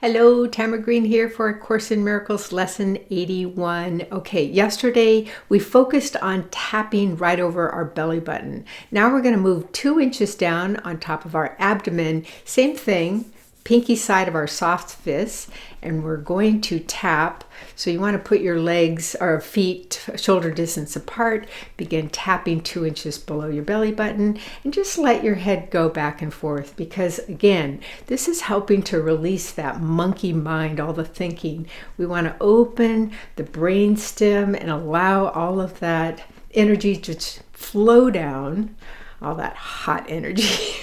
Hello, Tamara Green here for A Course in Miracles, Lesson 81. Okay, yesterday we focused on tapping right over our belly button. Now we're going to move 2 inches down on top of our abdomen. Same thing, pinky side of our soft fist, and we're going to tap. So you want to put your legs or feet shoulder distance apart, begin tapping 2 inches below your belly button, and just let your head go back and forth, because again, this is helping to release that monkey mind, all the thinking. We want to open the brain stem and allow all of that energy to flow down, all that hot energy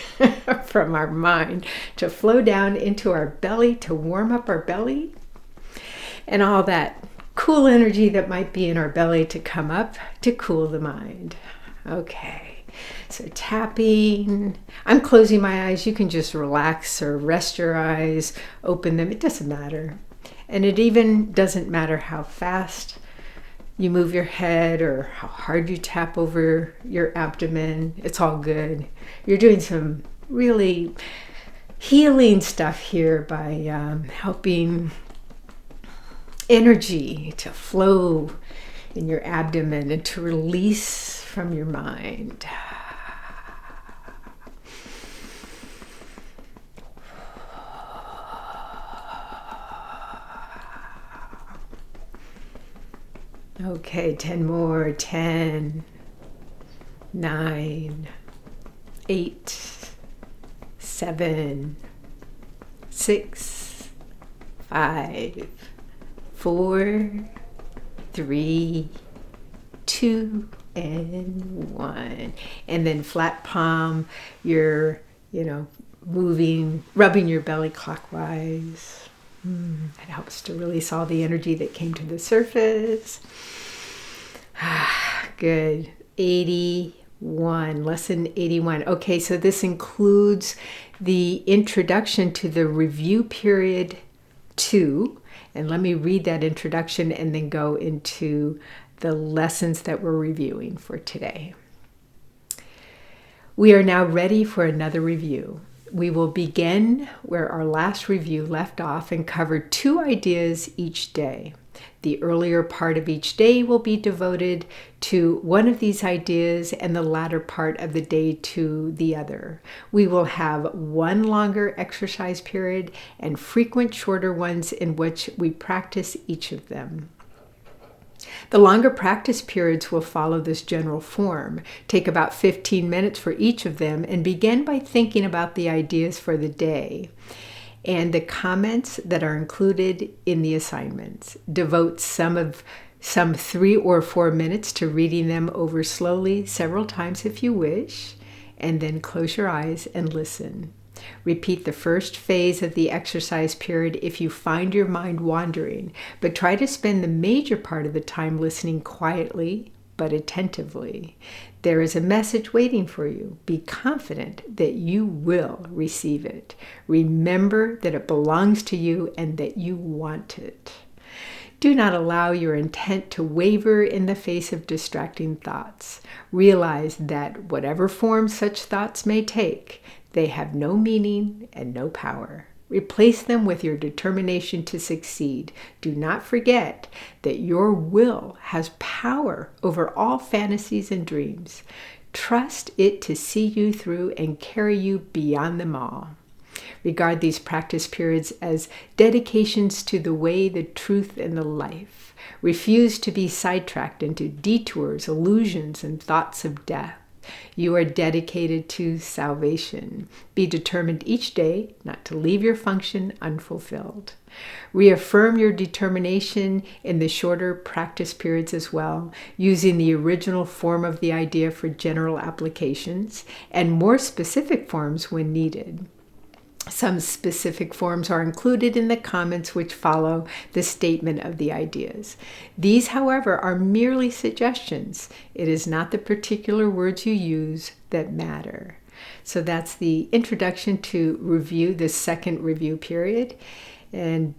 from our mind to flow down into our belly to warm up our belly, and all that cool energy that might be in our belly to come up to cool the mind. Okay, so tapping. I'm closing my eyes. You can just relax or rest your eyes, open them. It doesn't matter. And it even doesn't matter how fast you move your head or how hard you tap over your abdomen. It's all good. You're doing some really healing stuff here by helping energy to flow in your abdomen and to release from your mind. Okay, 10 more. 10, 9, 8, 7, 6, 5, 4, 3, 2, and 1. And then flat palm, you're, rubbing your belly clockwise. It helps to release all the energy that came to the surface. Good. 81. Lesson 81. Okay, so this includes the introduction to the review period 2. And let me read that introduction and then go into the lessons that we're reviewing for today. We are now ready for another review. We will begin where our last review left off and cover 2 ideas each day. The earlier part of each day will be devoted to one of these ideas and the latter part of the day to the other. We will have one longer exercise period and frequent shorter ones in which we practice each of them. The longer practice periods will follow this general form. Take about 15 minutes for each of them and begin by thinking about the ideas for the day and the comments that are included in the assignments. Devote some 3 or 4 minutes to reading them over slowly several times if you wish, and then close your eyes and listen. Repeat the first phase of the exercise period if you find your mind wandering, but try to spend the major part of the time listening quietly but attentively. There is a message waiting for you. Be confident that you will receive it. Remember that it belongs to you and that you want it. Do not allow your intent to waver in the face of distracting thoughts. Realize that whatever form such thoughts may take, they have no meaning and no power. Replace them with your determination to succeed. Do not forget that your will has power over all fantasies and dreams. Trust it to see you through and carry you beyond them all. Regard these practice periods as dedications to the way, the truth, and the life. Refuse to be sidetracked into detours, illusions, and thoughts of death. You are dedicated to salvation. Be determined each day not to leave your function unfulfilled. Reaffirm your determination in the shorter practice periods as well, using the original form of the idea for general applications and more specific forms when needed. Some specific forms are included in the comments which follow the statement of the ideas. These, however, are merely suggestions. It is not the particular words you use that matter. So that's the introduction to review, the second review period. And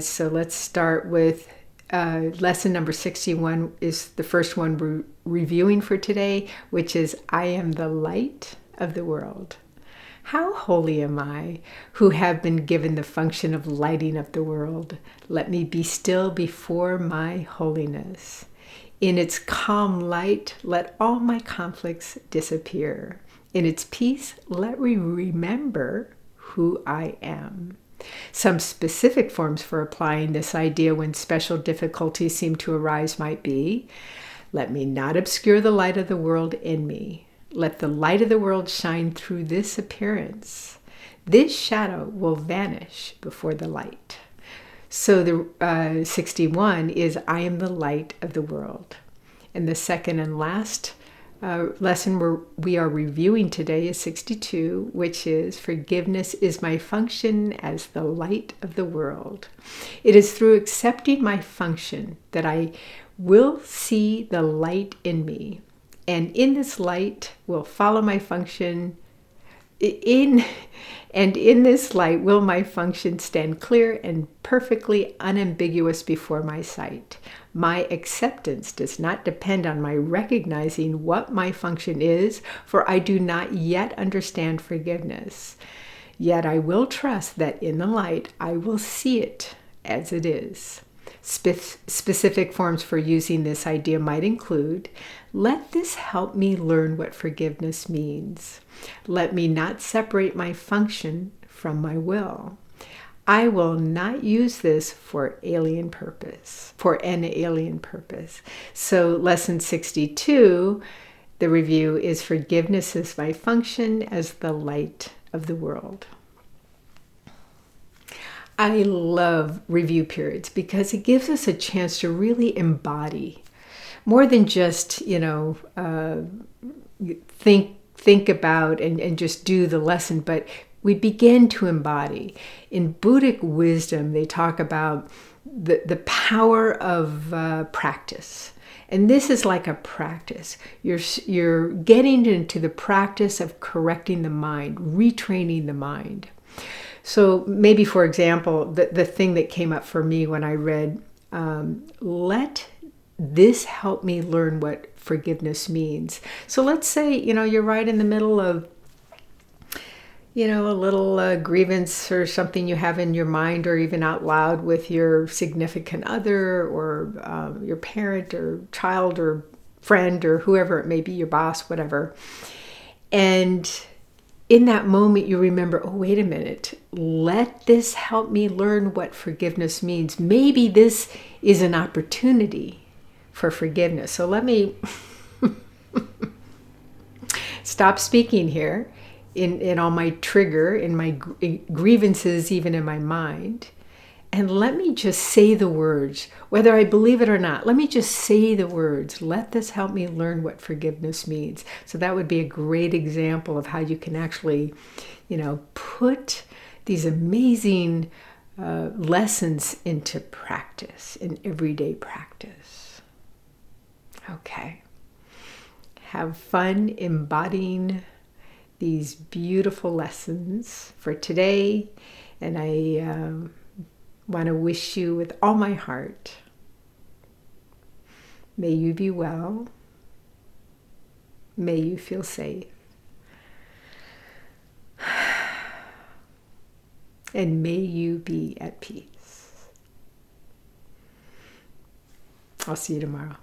so let's start with lesson number 61 is the first one we're reviewing for today, which is I am the light of the world. How holy am I, who have been given the function of lighting up the world? Let me be still before my holiness. In its calm light, let all my conflicts disappear. In its peace, let me remember who I am. Some specific forms for applying this idea when special difficulties seem to arise might be, let me not obscure the light of the world in me. Let the light of the world shine through this appearance. This shadow will vanish before the light. So the 61 is, I am the light of the world. And the second and last lesson we are reviewing today is 62, which is, forgiveness is my function as the light of the world. It is through accepting my function that I will see the light in me. And in this light will follow my function. In this light will my function stand clear and perfectly unambiguous before my sight. My acceptance does not depend on my recognizing what my function is, for I do not yet understand forgiveness. Yet I will trust that in the light I will see it as it is. Specific forms for using this idea might include, let this help me learn what forgiveness means. Let me not separate my function from my will. I will not use this for an alien purpose. So lesson 62, the review is, forgiveness is my function as the light of the world. I love review periods because it gives us a chance to really embody more than just, think about and just do the lesson, but we begin to embody. In Buddhic wisdom, they talk about the power of practice. And this is like a practice. You're getting into the practice of correcting the mind, retraining the mind. So maybe, for example, the thing that came up for me when I read, let this help me learn what forgiveness means. So let's say, you're right in the middle of, a little grievance or something you have in your mind or even out loud with your significant other or your parent or child or friend or whoever it may be, your boss, whatever. And in that moment, you remember, oh, wait a minute, let this help me learn what forgiveness means. Maybe this is an opportunity for forgiveness. So let me stop speaking here in all my trigger, in my grievances, even in my mind. And let me just say the words, whether I believe it or not. Let me just say the words. Let this help me learn what forgiveness means. So that would be a great example of how you can actually, put these amazing lessons into practice, in everyday practice. Okay. Have fun embodying these beautiful lessons for today. And I want to wish you with all my heart, may you be well, may you feel safe, and may you be at peace. I'll see you tomorrow.